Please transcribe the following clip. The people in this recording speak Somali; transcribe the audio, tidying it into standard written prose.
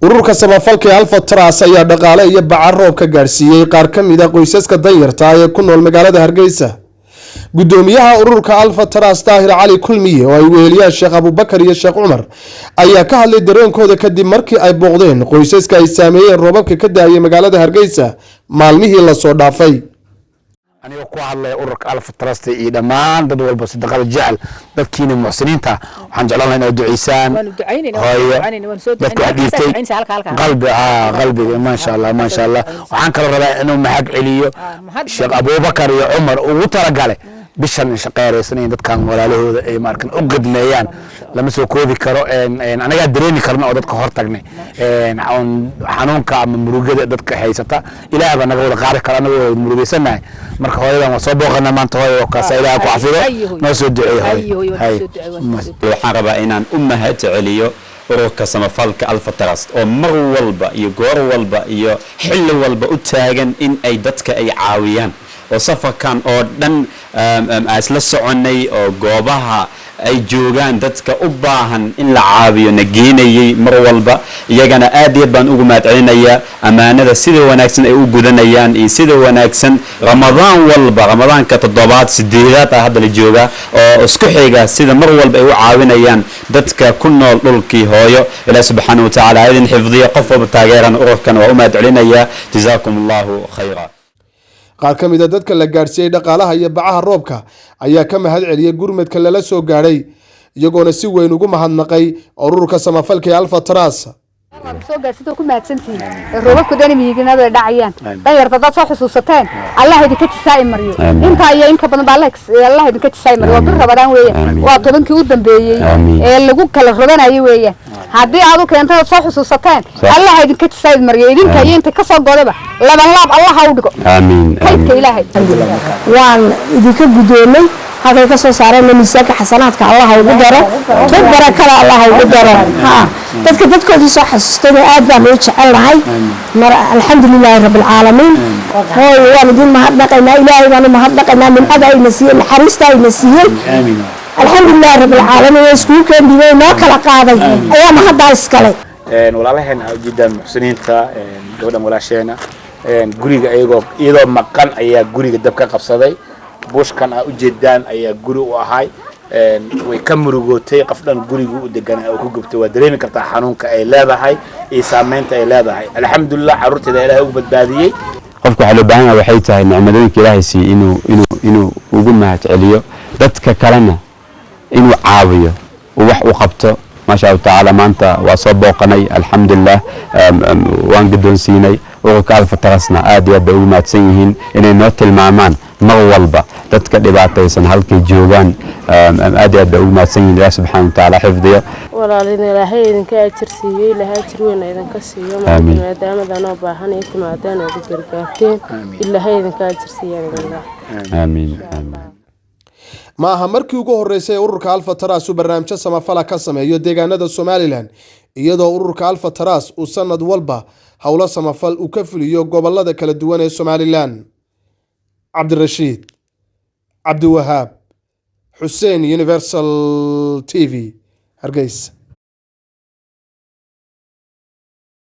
ururka samafalka Alfa Trust ayaa dhaqaale iyo Bacaha Roobka gaarsiiyay qaar ka mid ah qoysaska danyarta ah ee ku nool magaalada Hargeysa. gudoomiyaha ururka Alfa Trust Tahir Ali Kulmiye oo ay weeliyaan Sheekh Abubakar iyo Sheekh Umar ayaa ka hadlay dareenkooda kadib markii ay booqdeen qoysaska ay saameeyeen roobabka ka daayay magaalada Hargeysa maalmihii la soo dhaafay. aniga ku hadlay ururka Alfa Trust iyo dhamaan dad walba sadaqada jecel dadkiina muxsiniinta waxaan jeclaan inay duceysaan qalbiga ma sha Allah waxaan kala rabaa inuu mahad celiyo Sheekh Abubakar iyo Umar ugu talagalay bishan shaqeeysan dadkan walaalahooda ay markan u qadmeeyaan lama soo koobi karo anaga dareemi karno oo dadka hor tagnay xanuunka ama murugada dadka haysata ilaahay baa naga wada qaari kara anaga murugeysanahay marka hooyadan waa soo booqana maanta hooyo kaas ilaahay ku xafido noo soo duceeyo waxaan rabaa inaan u mahad celiyo ururka samafalka Alfa Trust oo mar walba iyo goor walba iyo xilli walba u taagan in ay dadka ay caawiyaan oo safarkan oo dhan asla soconay oo goobaha ay joogaan dadka u baahan in la caawiyo nageynayay mar walba iyagana aad iyo baan ugu mahad celinayaa amaanada sida wanaagsan ay u gudanayaan iyo sida wanaagsan ramadaanka 7-8 hadda la jooga oo isku xiga sida mar walba ay u caawinayaan dadka ku nool dhulkii hooyo ilaahay subhanahu wa ta'ala idin xifdiyo qof walba taageeran ururkan waa u mahad celinayaa jazaakumullahu khayran. qaar ka mid ah dadka la gaarsiiyay dhaqaalaha iyo Bacaha Roobka ayaa ka mahad celiyay gurmadka lala soo gaaray iyagoona si weyn ugu mahadnaqay ururka samafalka Alfa Trust. soo gaarsido ku mahadsantiin roobabku danimiyiginada dhacayaan danyarta dad soo xusuusateen Allah idinka tisaay mariyo inta ay in ka badan baa Allah idinka tisaay mariyo waa bir rabadaan weeyaan waa tobankii u dambeeyay ee lagu kala roganayay weeyaan haddii aad u keento soo xusuusateen Allah idinka tisaay mariyo idinka iyo inta ka soo godaba laban laab Allah ha u dhigo amiin kaydka Ilaahay waan idinka gudoomay هذا كسر سعرنا مساك حسنات كالله وقدره كبر كلا الله وقدره ها تذكر دي صح استوى آدم ويتشعل هاي الحمد لله رب العالمين هو والدين ما هدنا قلنا إلهي وانا ما هدنا قلنا من أدعي نسيل حريصة نسيل الحمد لله رب العالمين يسكوك بما ما كلا قاضي أيام ما هدنا اسكالي والله هنا جدا محسنين تا دودا ملاشينا قريق إيضا مقان أيها قريق الدبكة قبصدي bushkan ay u jeedaan ayaa guri u ahay way ka murugootay qafdan guriga u degan oo ku gubtay waa dareemi kartaa xanuunka ay leedahay iyo saameynta ay leedahay alxamdulillah carruurteeda Ilaahay ugu badbaadiyay qofku waxa loo baahan yahay waxay tahay nicmadooyinka Ilaahay si inuu ugu mahad celiyo dadka kalena inuu caawiyo oo wax u qabto ma sha Allah taala maanta waa soo booqanay alxamdulillah waan gadoonsiinay ururka Alfa Trustna aad iyo aad ugu mahadsan yihiin inay noo tilmaamaan mar walba dadka dhibaataysan halkay joogan aad iyo aad ugu mahadsan yihiin Ilaahay subhanahu wa ta'ala xifdiyo walaalina Ilaahay idinka ajirsiiyay Ilaahay ajir weyn idinka siiyo maadaama oo baahan ay timaadaan oo gargaarteen Ilaahay idinka ajirsiiyay amiin ma aha markii ugu horeysay ururka Alfa Trust uu barnaamij samafal ka sameeyo deegaanada Somaliland iyadoo ururka Alfa Trust uu sanad walba hawlo samafal uu ka fuliyo gobolada kala duwan ee Somaliland. Abdirashiid Abdiwahaab Hussein Universal TV Hargeysa.